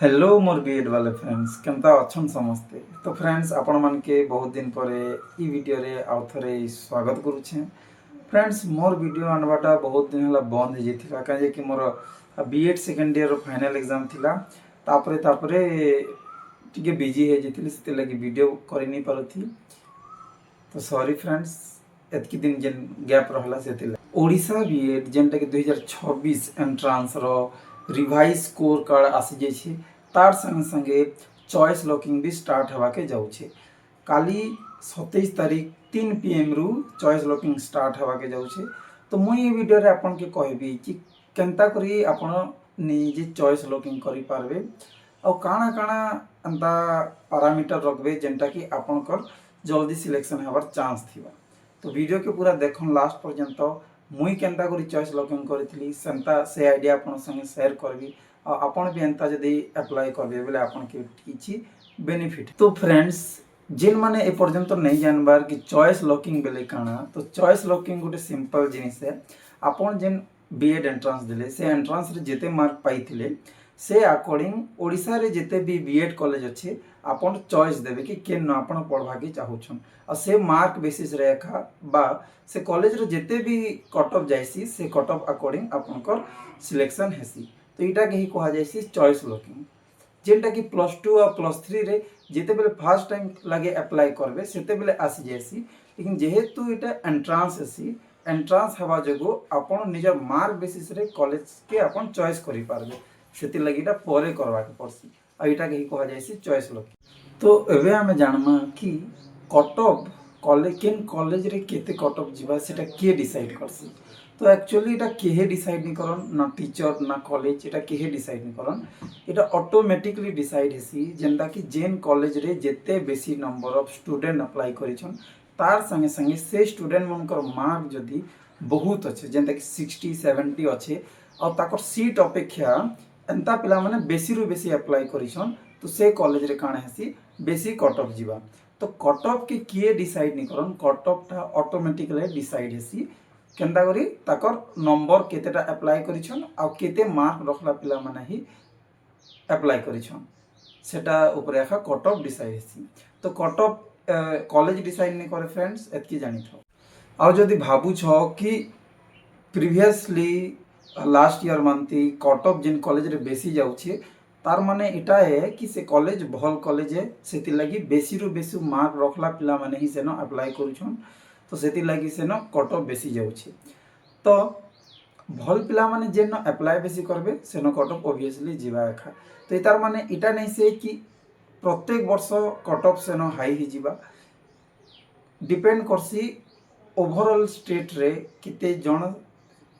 Hello मोर BEd वाले friends केमता अच्छन समस्ते। तो फ्रेंड्स आपण मान के बहुत दिन पर ई वीडियो रे आउ थरे स्वागत करुछे। फ्रेंड्स मोर वीडियो आनबाटा बहुत दिन हला बंद हो जाइथिला काजे कि मोर BEd second year final exam थिला। तापरे टिके बिजी हो जाइथिली सेते लगी वीडियो करि नहीं पारुथी। तो सॉरी फ्रेंड्स एतकी दिन जेन गैप रहला सेते ओडिशा बीएड जेनटा कि 2026 एंट्रांस रो रिवाइज स्कोर कार्ड आसी जाइए तार संगे संगे चॉइस लॉकिंग भी स्टार्ट हवा के जाऊे। काली 27 तारीख 3 PM रु चॉइस लॉकिंग स्टार्ट हवा के जाऊे। तो मुई वीडियो रे आपन के कहबी कि केनता करी आपन निजे चॉइस लॉकिंग करि पारबे और काना काना अंता पैरामीटर रखबे जेनटा कि आपनकर जल्दी सिलेक्शन हवार चांस थिबा। तो वीडियो के पूरा देखन लास्ट पर्यंत मुई केनता करी चॉइस लॉकिंग करथिली सेंता से आइडिया आपन संगे शेयर करबी और आपन भी एंता जदी अप्लाई करबे बेले आपन के किछि बेनिफिट। तो फ्रेंड्स जिन माने ए पर्यंत नहीं जानबार कि चॉइस लॉकिंग बेले काना, तो चॉइस लॉकिंग गोटे सिंपल जिनिस है। आपन जेन बीएड एंट्रांस दिले से एंट्रांस रे जेते मार्क पाइथिले से अकॉर्डिंग ओडिशा रे जेते भी बीएड कॉलेज अच्छे आपन चॉइस देबे कि केन आपन पढ़वा के चाहुछन और से मार्क बेसिस रे एखा बा से कॉलेज रे जेते भी कट ऑफ जाइसी से कट ऑफ अकॉर्डिंग आपनकर सिलेक्शन हेसी। तो इटा के ही कहा जाइसी चॉइस लॉकिंग जेनटा कि +2 और +3 रे जेते बेले फर्स्ट टाइम लागे अप्लाई करबे सेते बेले आसी जाइसी। लेकिन जेहेतु इटा एंट्रांस हेसी एंट्रांस हवा जगो आपन निजर मार्क बेसिस रे कॉलेज के आपन चॉइस करि पारबे सेति लगिटा परे करवा के पड़सी आ इटा के ही कहा जाइसी चॉइस लॉकिंग। तो एबे हमें जानमा कि कट ऑफ कॉलेज केन कॉलेज रे केते कट ऑफ जीवा सेटा के डिसाइड करसी। तो एक्चुअली इटा केहे डिसाइड नहीं करन ना टीचर ना कॉलेज इटा केहे डिसाइड नहीं करन इटा ऑटोमेटिकली डिसाइड हेसी जेंदा कि जेन कॉलेज रे जेते बेसी नंबर ऑफ स्टूडेंट अप्लाई करिछन तार संगे संगे से स्टूडेंट मनकर मार्क जदी बहुत अच्छे जेंदा कि 60 70 अच्छे और ताकर सीट अपेक्षा एंता पिला माने बेसी रु बेसी अप्लाई करिछन तो से कॉलेज रे काणे हेसी बेसी कट ऑफ जीवा। तो कट ऑफ के किए डिसाइड नहीं करन कट ऑफ टा ऑटोमेटिकली डिसाइड हेसी केनता करी ताकर नंबर केतेटा अप्लाई करिछन आ केते मार्क रखला पिला माने ही अप्लाई करिछन सेटा ऊपर एखा कट ऑफ डिसाइड हेसी। तो कट ऑफ कॉलेज डिसाइड नहीं करे फ्रेंड्स एतकी जानि थो। आ जदी भाबु छ कि प्रीवियसली लास्ट ईयर मानती कट ऑफ जिन कॉलेज रे बेसी जाउछे तार माने इटा है कि से कॉलेज भल कॉलेज है सेति लगी बेसी रु बेसी मार्क रखला पिला माने ही सेनो अप्लाई करूछन तो सेति लगी सेनो कट ऑफ बेसी जाउछे। तो भल पिला माने जेन अप्लाई बेसी करबे सेनो कट ऑफ ऑब्वियसली जीवा एखा। तो इतार माने इटा नहीं से कि प्रत्येक वर्ष कट ऑफ सेनो हाई ही जीवा डिपेंड करसी ओवरऑल स्टेट रे किते जण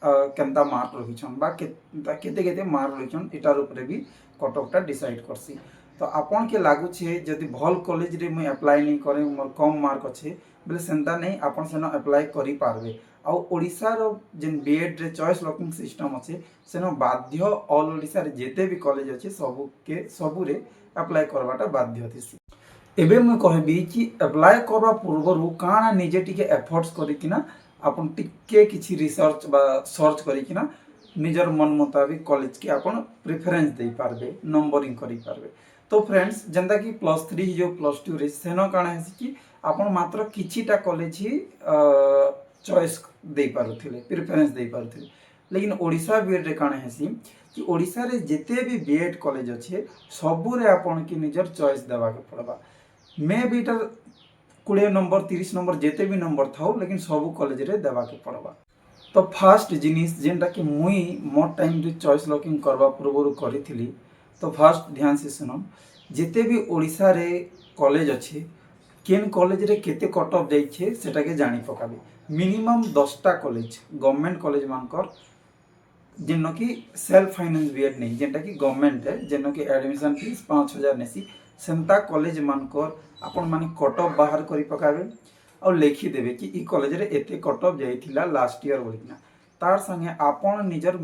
केनता मार्क रहिछन बा केते केते मार्क रहिछन इटार ऊपर भी कट ऑफ टा डिसाइड करसी। तो आपन के लागु छे जदी भल कॉलेज रे मैं अप्लाई नहीं करे मोर कम मार्क अच्छे बोले सेंता नहीं आपन सेनो अप्लाई करि पारबे आ ओडिसा रो जेन बीएड रे चॉइस लॉकिंग सिस्टम अच्छे सेनो बाध्य ऑल ओडिसा रे जेते भी कॉलेज अच्छे सबु रे अप्लाई करवाटा बाध्य थिसी। एबे मैं कहबी कि अप्लाई करवा पूर्व काना निजे टिके एफर्ट्स करिकिना आपन टिके किछि रिसर्च बा सर्च करिकिना निजर मन मुताबिक कॉलेज के आपन प्रेफरेंस दे पारबे नंबरिंग करि पारबे। तो फ्रेंड्स जेंदा कि +3 जो +2 रे सेनो काना है कि आपन मात्र किछिटा कॉलेज ही चॉइस दे पारुथिले प्रेफरेंस दे पारुथिले। लेकिन ओडिशा बीएड रे काना है कि ओडिशा रे जेते भी बीएड कॉलेज अच्छे सबु रे आपन की निजर चॉइस देवा के पड़बा मे बी इटर 20 नंबर 30 नंबर जेते भी नंबर थाउ लेकिन सबु कॉलेज रे देवा के पड़बा। तो फर्स्ट जिनिस जेनटा कि मुई मोर टाइम रे चॉइस लॉकिंग करवा पूर्व करिथिली। तो फर्स्ट ध्यान से सुनो जेते भी ओडिशा रे कॉलेज अच्छे केन कॉलेज रे केते कट ऑफ जाइछे सेटा के जानि पकाबे। मिनिमम 10टा कॉलेज गवर्नमेंट कॉलेज मानकर जेन कि सेल्फ फाइनेंस बीएड नहीं जेनटा कि गवर्नमेंट है जेन कि एडमिशन फीस 5000 नेसी सेंता कॉलेज मानकर आपण माने कट ऑफ बाहर करि पकाबे और लिखि देबे कि ई कॉलेज रे एते कट ऑफ जाइथिला लास्ट ईयर बोलिना तार संगे आपण निजर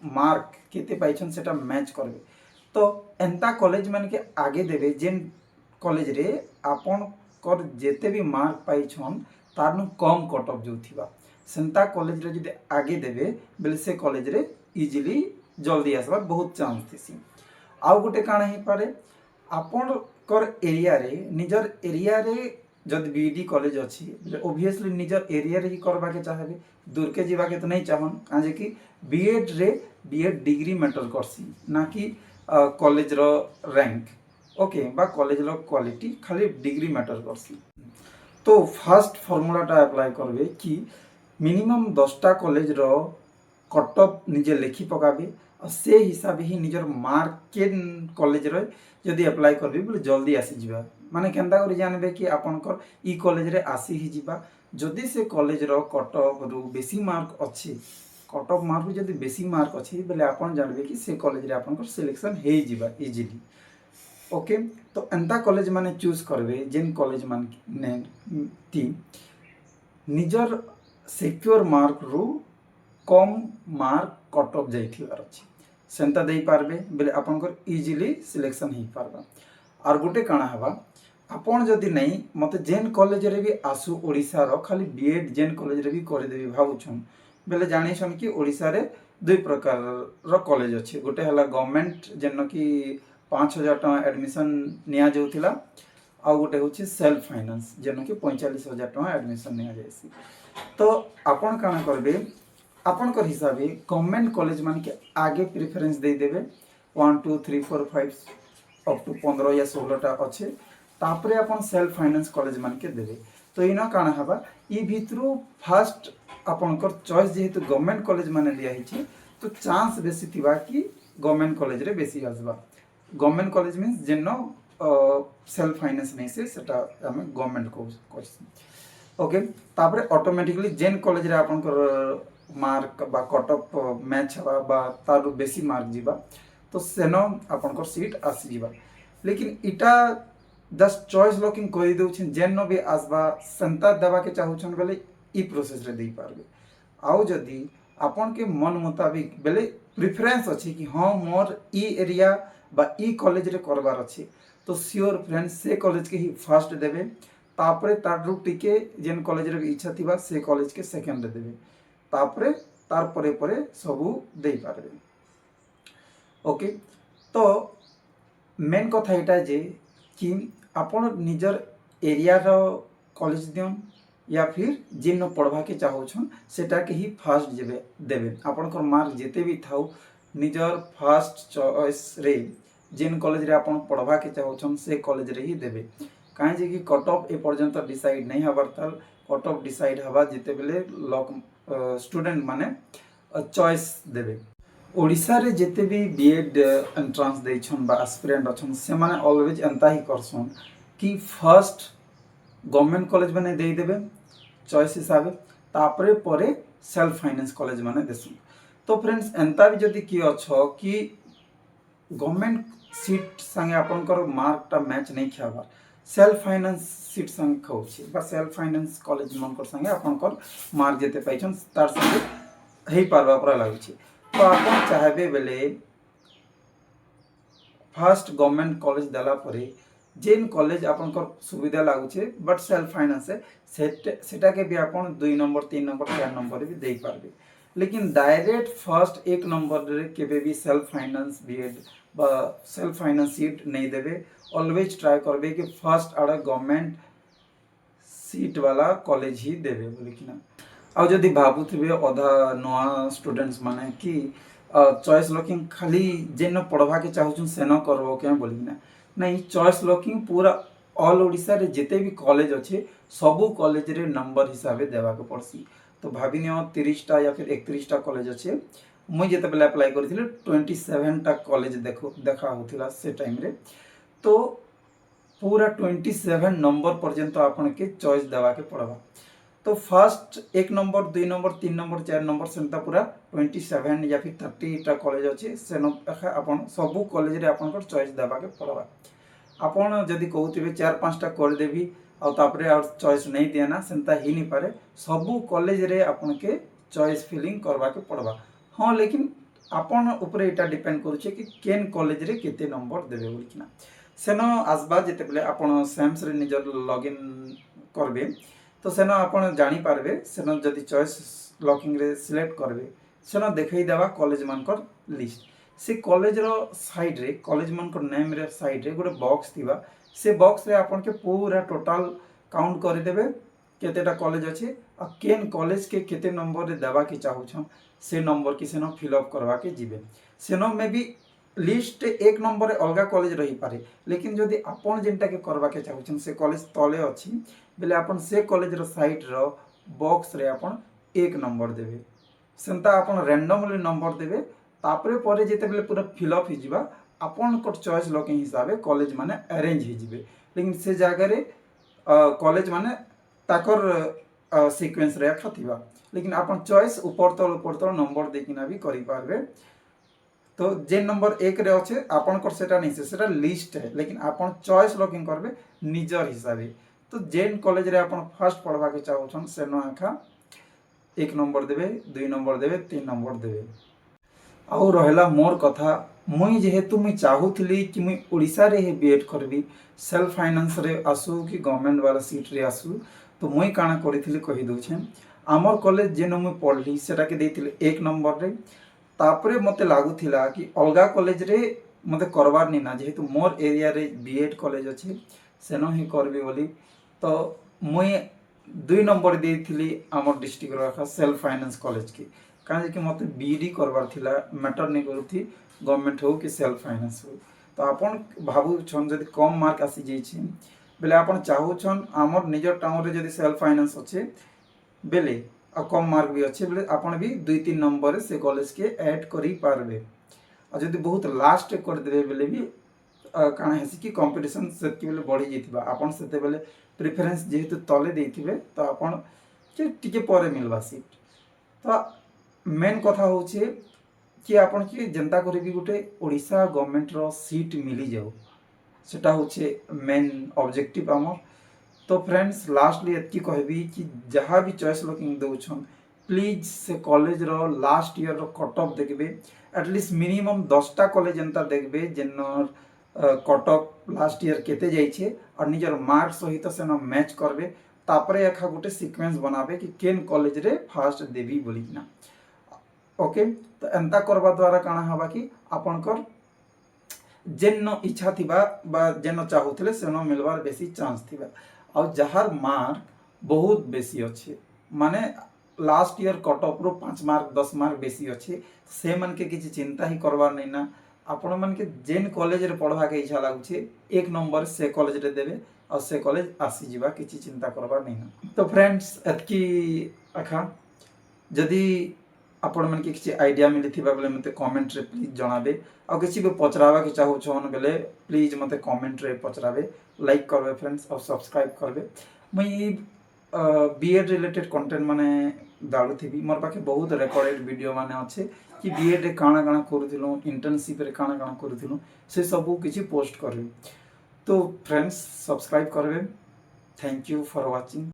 मार्क केते पाइछन सेटा मैच करबे। तो एंता कॉलेज मान के आगे देबे जेन कॉलेज रे आपण कर जेते भी मार्क पाइछन तार नु कम कट ऑफ जोथिबा सेंता कॉलेज रे जदि आगे देबे बेले से कॉलेज रे इजीली जल्दी आसबार बहुत चांस थिसी। आउ गोटे काଣା ही पारे आपणकर एरिया रे निजर एरिया रे जब बीईडी कॉलेज अच्छी ओबियसली निजर एरिया रे ही करवा के चाहे दूर के जीवा के तो नहीं चाहन काजे कि बीएड रे बीएड डिग्री मैटर करसी ना कि कॉलेज रो रैंक ओके बा कॉलेज रो क्वालिटी खाली डिग्री मैटर करसी। तो फास्ट फॉर्मूलाटा अप्लाई करबे कि मिनिमम 10टा कॉलेज रो कट ऑफ निजे लिखि पकाबे और से हिसाब ही निजर मार्क के कॉलेज रो जदि अप्लाई करबे बोले जल्दी आसी जिबा माने केंदा करी जानबे कि आपनकर ई कॉलेज रे आसी ही जिबा जदि से कॉलेज रो कट ऑफ रु बेसी मार्क अछि कट ऑफ मार्क जदि बेसी मार्क अछि बोले आपन जानबे कि से कॉलेज रे आपनकर सिलेक्शन हे जिबा इजीली ओके। तो एंता कॉलेज माने चूज करबे जेन कॉलेज मान ने ती निजर सिक्योर मार्क रु कम मार्क कट ऑफ जाइथिबार अछि सेंता देई पारबे बोले आपनकर इजीली सिलेक्शन ही पारबा। आर गोटे काଣା हवा आपन जदि नहीं मते जेन कॉलेज रे भी आसु ओडिसा रो खाली बीएड जेन कॉलेज रे भी कर देबी भाबुछन बेले जानिछन कि ओडिसा रे दुई प्रकार रो कॉलेज अछि गोटे हला गवर्नमेंट जेन कि 5,000 टका एडमिशन निया जाउथिला आ गोटे होछि सेल्फ फाइनेंस जेन कि 45,000 टका एडमिशन निया जायसी। तो आपन काଣା करबे आपनकर हिसाबे गवर्नमेंट कॉलेज मान के आगे प्रेफरेंस दे देबे 1 2 3 4 5 अप टू 15 या 16टा अच्छे तापरे अपन सेल्फ फाइनेंस कॉलेज मान के देबे। तो इना काଣା हबा ई भितरु फास्ट आपनकर चॉइस जेहेतु गवर्नमेंट कॉलेज माने दिया हिची तो चांस बेसी थिबा कि गवर्नमेंट कॉलेज रे बेसी आसबा गवर्नमेंट कॉलेज मीन्स जेन सेल्फ फाइनेंस नहीं से सेटा हमें गवर्नमेंट कोर्स ओके। तापरे ऑटोमेटिकली जेन कॉलेज रे आपनकर मार्क बा कट ऑफ मैच हवा बा तारु बेसी मार्क जीवा तो सेनो आपनकर सीट आसी जीवा लेकिन इटा जस्ट चॉइस लॉकिंग करि दउछन जेन भी आसबा संता देवा के चाहुछन बेले ई प्रोसेस रे देई पारबे आउ जदी आपन के मन मुताबिक बेले प्रेफरेंस अछि कि हां मोर ई एरिया बा ई कॉलेज रे करबार अछि तो श्योर फ्रेंड्स से कॉलेज के ही फर्स्ट देबे तापरे तारु टिके जेन कॉलेज रे इच्छा थिबा से कॉलेज के सेकंड देबे तापरे तार परे परे सबू देई पारबे ओके। तो मेन कथा एटा जे कि आपण निजर एरिया रो कॉलेज दियन या फिर जेन पढ़वा के चाहउछन सेटा के ही फर्स्ट जेबे देबे आपनकर मार्क जेते भी थाउ निजर फर्स्ट चॉइस रे जेन कॉलेज रे आपण पढ़वा के चाहउछन से कॉलेज रे ही देबे काहे जे कि कट ऑफ ए पर्यंत डिसाइड नहीं हबार ताल कट ऑफ डिसाइड हवा जेते बेले लॉक स्टूडेंट माने चॉइस देबे ओडिसा रे जेते भी बीएड एंट्रेंस देछन बा एस्पिरेंट अछन से माने ऑलवेज एंता ही करसन कि फर्स्ट गवर्नमेंट कॉलेज माने देई देबे चॉइस हिसाबे तापरे परे सेल्फ फाइनेंस कॉलेज माने देसु। तो फ्रेंड्स एंता भी जदी कि अछो कि गवर्नमेंट सीट संगे आपनकर मार्क टा मैच नहीं खाबार सेल्फ फाइनेंस सीट संगे खाउछि बा सेल्फ फाइनेंस कॉलेज मनकर संगे आपनकर मार्क जेते पाइछन तार संगे हेई पारबा परा लागछि तो आपन चाहबे बेले फर्स्ट गवर्नमेंट कॉलेज देला परे जेन कॉलेज आपनकर सुविधा लागुछे बट सेल्फ फाइनेंस सेटा के भी आपन 2 नंबर 3 नंबर 4 नंबर भी देई पारबे लेकिन डायरेक्ट फर्स्ट 1 नंबर रे केबे भी सेल्फ फाइनेंस बीएड बा सेल्फ फाइनेंस सीट नहीं देबे ऑलवेज ट्राई करबे कि फर्स्ट आड़ा गवर्नमेंट सीट वाला कॉलेज ही देबे बोले कि ना आ जदी भाबुथिबे अधा नवा स्टूडेंट्स माने कि चॉइस लॉकिंग खाली जेन पढ़वा के चाहुछन सेनो करबो के बोली ना नहीं चॉइस लॉकिंग पूरा ऑल ओडिसा रे जेते भी कॉलेज अच्छे सबू कॉलेज रे नंबर हिसाबे देवा के पड़सी तो भाभी नियो 30टा या फिर 31टा कॉलेज अच्छे मुई जेते बेले अप्लाई करथिले 27टा कॉलेज देखा होथिला से टाइम रे तो पूरा 27 नंबर पर्यंत आपन के चॉइस देवा के पड़वा तो first 1 number 2 number 3 number 4 number Santa पूरा 27 या फिर 30टा कॉलेज अच्छे सेनो आपन सबू कॉलेज रे आपन चॉइस देवा के पड़वा आपन जदी कहउथिबे 4-5टा कर देबी आ तापरे और चॉइस नहीं देना सेंता ही नहीं पारे सबू कॉलेज रे आपन के चॉइस फिलिंग करवा के पड़वा हां लेकिन आपन ऊपर एटा डिपेंड करूछे कि केन कॉलेज रे केते नंबर देबे बोली किना सेनो आसबा जेते बेले आपन सैम्स रे निजर लॉगिन करबे तो सेनो आपन जानि पारबे सेनो जदी चॉइस लॉकिंग रे सिलेक्ट करबे सेनो देखै देबा कॉलेज मानकर लिस्ट से कॉलेज रो साइड रे कॉलेज मन को नेम रे साइड रे गोटे बॉक्स थिबा से बॉक्स रे आपन के पूरा टोटल काउंट कर देबे केतेटा कॉलेज अच्छे आ केन कॉलेज के केते नंबर रे देवा के चाहूछन से नंबर की सेनो फिलअप करवा के जीवे सेनो में भी लिस्ट एक नंबर रे अलगा कॉलेज रही पारे लेकिन जदि आपन जेनटा के करवा के चाहूछन से कॉलेज तले अछि बेले आपन से कॉलेज रो साइड रो बॉक्स रे आपन एक नंबर देबे सेंता आपन रैंडमली नंबर देबे तापरे परे जेते बेले पूरा फिलअप हो जिबा आपन को चॉइस लॉक हिसाब कॉलेज माने अरेंज हो जिबे लेकिन से जगह रे कॉलेज माने ताकर सीक्वेंस रे खतिबा लेकिन आपन चॉइस ऊपर तल नंबर देखिना भी करि पारबे तो जे नंबर एक रे अच्छे आपन को सेटा नहीं से सेटा लिस्ट है लेकिन आपन चॉइस लॉकिंग करबे निजर हिसाबे तो जेन कॉलेज रे आपन फर्स्ट पढ़वा के चाहछन से न आखा एक नंबर देबे दुई नंबर देबे तीन नंबर देबे आउ रहला मोर कथा मुई जेहेतु मुई चाहूली कि मुई ओडिशा रे बीएड करबी सेल्फ फाइनेंस रे आसु कि गवर्नमेंट वाला सीट रे आसु तो मुई काना करिथिली कहि दोछे आमर कॉलेज जेन मुई पढ़ली सेटा के देथिले एक नंबर रे तापरे मते लागुथिला कि अलगा कॉलेज रे मते करबार नि ना जेहेतु मोर एरिया रे बीएड कॉलेज अछि सेनो ही करबी बोली तो मुई दुई नंबर देथिली आमर डिस्ट्रिक्ट रो सेल्फ फाइनेंस कॉलेज के कहीं कि मत बीडी करवार थिला मैटर नहीं करूथी गवर्नमेंट हो कि सेल्फ फाइनेंस हो तो आपन भावुछन जदि कम मार्क आसी जाइछि बेले आपन चाहूछन आमर निजर टाउन रे जदि सेल्फ फाइनेंस अच्छे बेले आ कम मार्क भी अच्छे बेले आपन भी दुई तीन नंबर से कॉलेज के ऐड करि पारबे आ जदि बहुत लास्ट कर देबे बेले भी काना हेसी कि कंपटीशन सेति बेले बढ़ी जइतिबा आपन सेते बेले प्रेफरेंस जेहेतु तले देथिबे तो आपन के टिके परे मिलबा सीट तो मेन कथा होचे कि आपन कि जनता करे भी गोटे ओडिशा गवर्नमेंट रो सीट मिली जाऊ सेटा होचे मेन ऑब्जेक्टिव आमर तो फ्रेंड्स लास्टली एतकी कहबी कि जहाँ भी चॉइस लॉकिंग दउछन प्लीज से कॉलेज रो लास्ट ईयर रो कट ऑफ देखबे एटलिस्ट मिनिमम 10टा कॉलेज एंता देखबे जेनर कट ऑफ लास्ट ईयर केते जाइछे और निजर मार्क सहित से न मैच करबे तापरे एखा गोटे सीक्वेंस बनाबे कि केन कॉलेज रे फर्स्ट देबी बोली ना ओके तो एंता करबा द्वारा काना हबा कि आपनकर जेन इच्छा थिबा बा जेन चाहूथिले सेन मिलबार बेसी चांस थिबा आ जहार मार्क बहुत बेसी अच्छे माने लास्ट ईयर कट ऑफ रो 5 मार्क 10 मार्क बेसी अच्छे से मन के किछि चिंता ही करबार नै ना आपण मन के जेन कॉलेज रे पढ़वा के इच्छा लागुछे एक नंबर से कॉलेज रे देबे और से कॉलेज आसी जीवा किछि चिंता करबार नै ना तो फ्रेंड्स एतकी आखा जदी आपण मन के किसी आइडिया मिली थिबा बेले मते कमेंट रे प्लीज जणाबे आ किसी भी पचरावा के चाहू छन बेले प्लीज मते कमेंट रे पचराबे लाइक करबे फ्रेंड्स और सब्सक्राइब करबे मई बीएड रिलेटेड कंटेंट माने दालु थिबी मोर पाखे बहुत रिकॉर्डेड वीडियो माने अच्छे कि बीएड रे काना काना करूथिलु इंटर्नशिप रे काना काना करूथिलु से सब किछि पोस्ट करबे तो फ्रेंड्स सब्सक्राइब करबे थैंक यू फॉर वाचिंग।